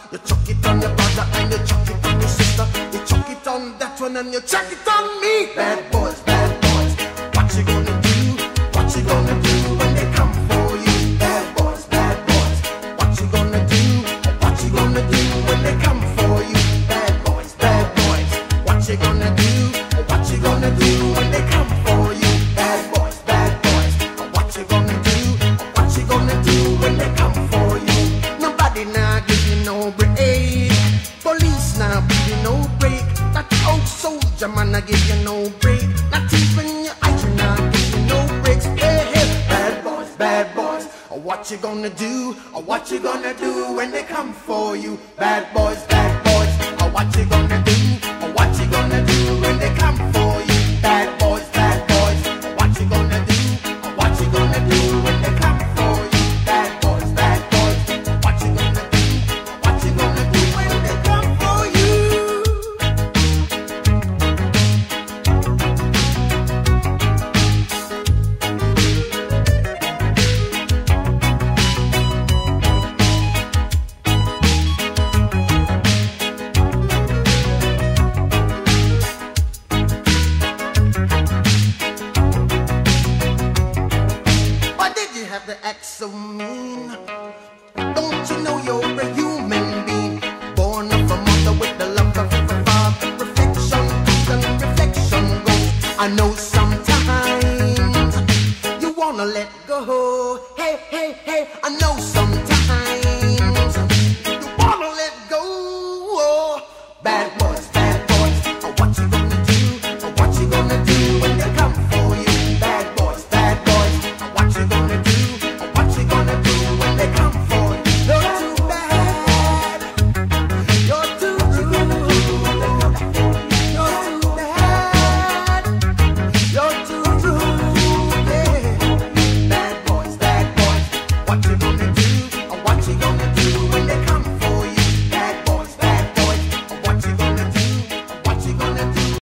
You chuck it on your brother and you chuck it on your sister. You chuck it on that one and you chuck it on me. Bad boys, what you gonna do? What you gonna do when they come for you? Bad boys, what you gonna do? What you gonna do when they come for you? Bad boys, what you gonna do? What you gonna do when they come for you? Bad boys, what you gonna do? What you gonna do when they come for you? Nobody now no break. Police now give you no break. That old soldier man I give you no break. Not even your eyes now give you no breaks. Hey, bad boys, what you gonna do? What you gonna do when they come for you? Bad boys, what you gonna do?